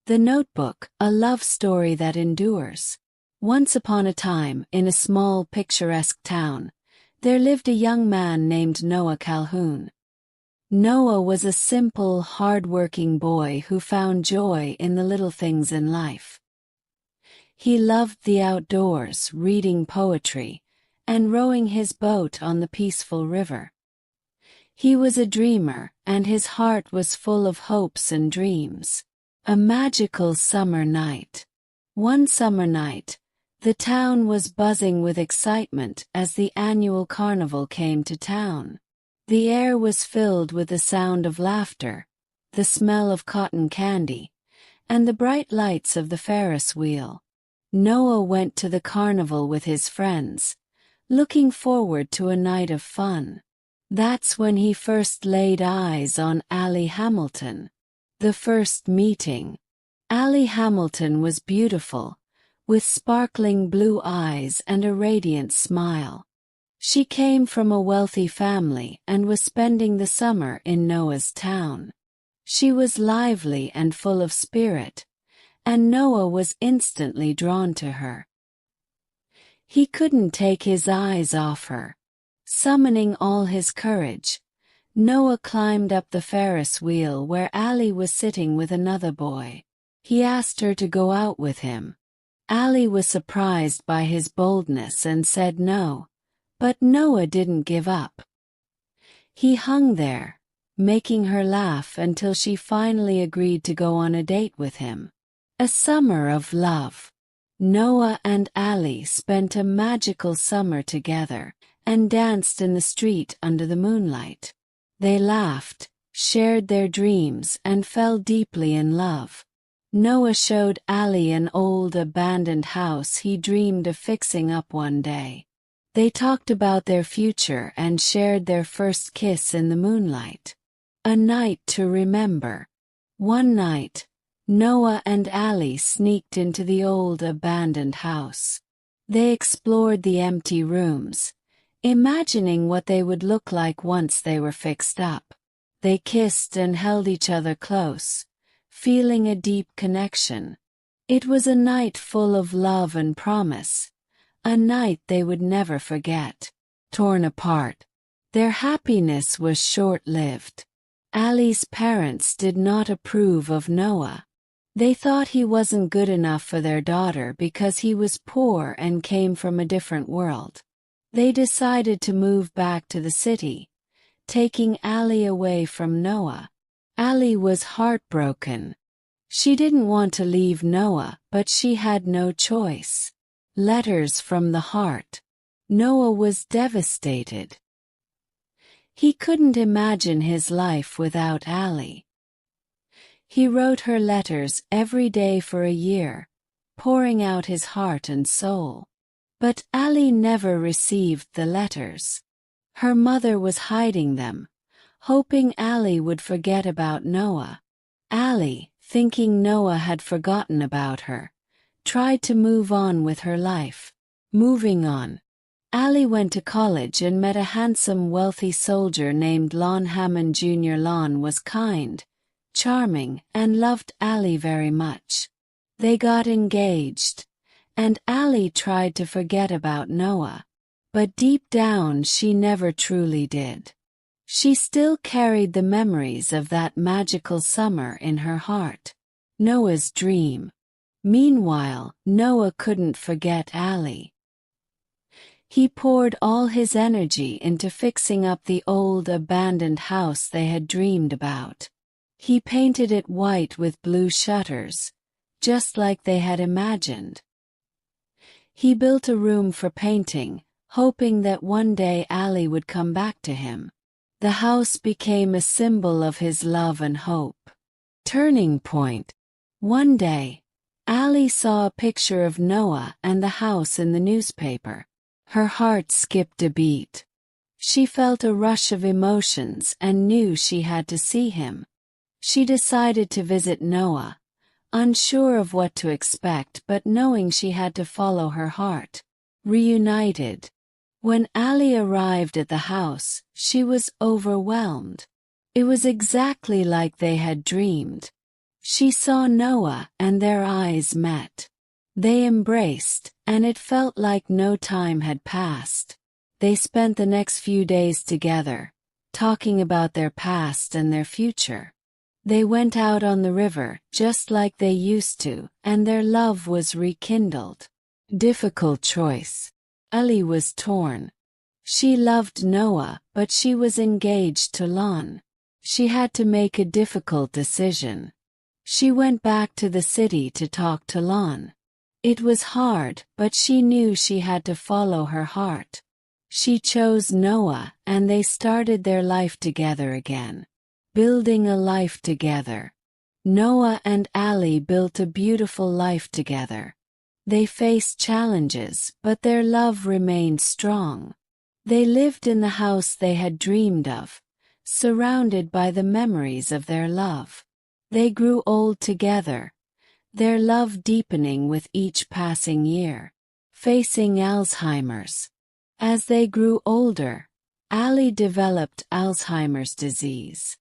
The Notebook, a love story that endures. Once upon a time, in a small picturesque town, there lived a young man named Noah Calhoun. Noah was a simple, hard-working boy who found joy in the little things in life. He loved the outdoors, reading poetry, and rowing his boat on the peaceful river. He was a dreamer, and his heart was full of hopes and dreams. A magical summer night. One summer night, the town was buzzing with excitement as the annual carnival came to town. The air was filled with the sound of laughter, the smell of cotton candy, and the bright lights of the Ferris wheel. Noah went to the carnival with his friends, looking forward to a night of fun. That's when he first laid eyes on Allie Hamilton. The first meeting. Allie Hamilton was beautiful, with sparkling blue eyes and a radiant smile. She came from a wealthy family and was spending the summer in Noah's town. She was lively and full of spirit, and Noah was instantly drawn to her. He couldn't take his eyes off her. Summoning all his courage, Noah climbed up the Ferris wheel where Allie was sitting with another boy. He asked her to go out with him. Allie was surprised by his boldness and said no, but Noah didn't give up. He hung there, making her laugh until she finally agreed to go on a date with him. A summer of love. Noah and Allie spent a magical summer together and danced in the street under the moonlight. They laughed, shared their dreams, and fell deeply in love. Noah showed Allie an old abandoned house he dreamed of fixing up one day. They talked about their future and shared their first kiss in the moonlight. A night to remember. One night, Noah and Allie sneaked into the old abandoned house. They explored the empty rooms, imagining what they would look like once they were fixed up. They kissed and held each other close, feeling a deep connection. It was a night full of love and promise, a night they would never forget. Torn apart. Their happiness was short-lived. Allie's parents did not approve of Noah. They thought he wasn't good enough for their daughter because he was poor and came from a different world. They decided to move back to the city, taking Allie away from Noah. Allie was heartbroken. She didn't want to leave Noah, but she had no choice. Letters from the heart. Noah was devastated. He couldn't imagine his life without Allie. He wrote her letters every day for a year, pouring out his heart and soul. But Allie never received the letters. Her mother was hiding them, hoping Allie would forget about Noah. Allie, thinking Noah had forgotten about her, tried to move on with her life. Moving on. Allie went to college and met a handsome, wealthy soldier named Lon Hammond Jr. Lon was kind, charming, and loved Allie very much. They got engaged, and Allie tried to forget about Noah. But deep down she never truly did. She still carried the memories of that magical summer in her heart. Noah's dream. Meanwhile, Noah couldn't forget Allie. He poured all his energy into fixing up the old abandoned house they had dreamed about. He painted it white with blue shutters, just like they had imagined. He built a room for painting, hoping that one day Allie would come back to him. The house became a symbol of his love and hope. Turning point. One day, Allie saw a picture of Noah and the house in the newspaper. Her heart skipped a beat. She felt a rush of emotions and knew she had to see him. She decided to visit Noah, unsure of what to expect but knowing she had to follow her heart. Reunited. When Allie arrived at the house, she was overwhelmed. It was exactly like they had dreamed. She saw Noah and their eyes met. They embraced, and it felt like no time had passed. They spent the next few days together, talking about their past and their future. They went out on the river just like they used to, and their love was rekindled. Difficult choice. Ali was torn. She loved Noah, but she was engaged to Lon. She had to make a difficult decision. She went back to the city to talk to Lon. It was hard, but she knew she had to follow her heart. She chose Noah, and they started their life together again. Building a life together. Noah and Ali built a beautiful life together. They faced challenges, but their love remained strong. They lived in the house they had dreamed of, surrounded by the memories of their love. They grew old together, their love deepening with each passing year. Facing Alzheimer's. As they grew older, Ali developed Alzheimer's disease.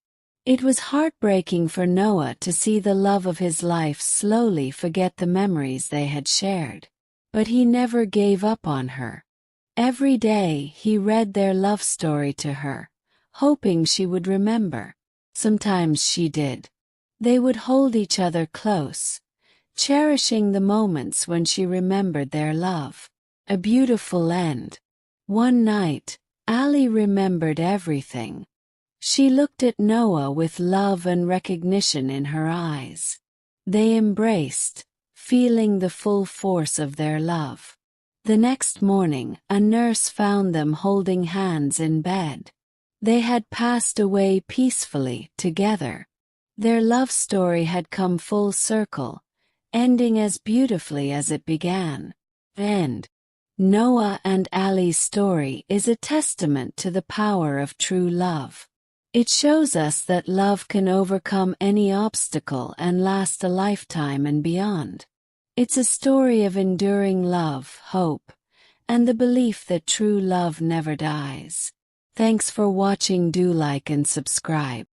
It was heartbreaking for Noah to see the love of his life slowly forget the memories they had shared. But he never gave up on her. Every day he read their love story to her, hoping she would remember. Sometimes she did. They would hold each other close, cherishing the moments when she remembered their love. A beautiful end. One night, Ali remembered everything. She looked at Noah with love and recognition in her eyes. They embraced, feeling the full force of their love. The next morning, a nurse found them holding hands in bed. They had passed away peacefully together. Their love story had come full circle, ending as beautifully as it began. End. Noah and Ali's story is a testament to the power of true love. It shows us that love can overcome any obstacle and last a lifetime and beyond. It's a story of enduring love, hope, and the belief that true love never dies. Thanks for watching. Do like and subscribe.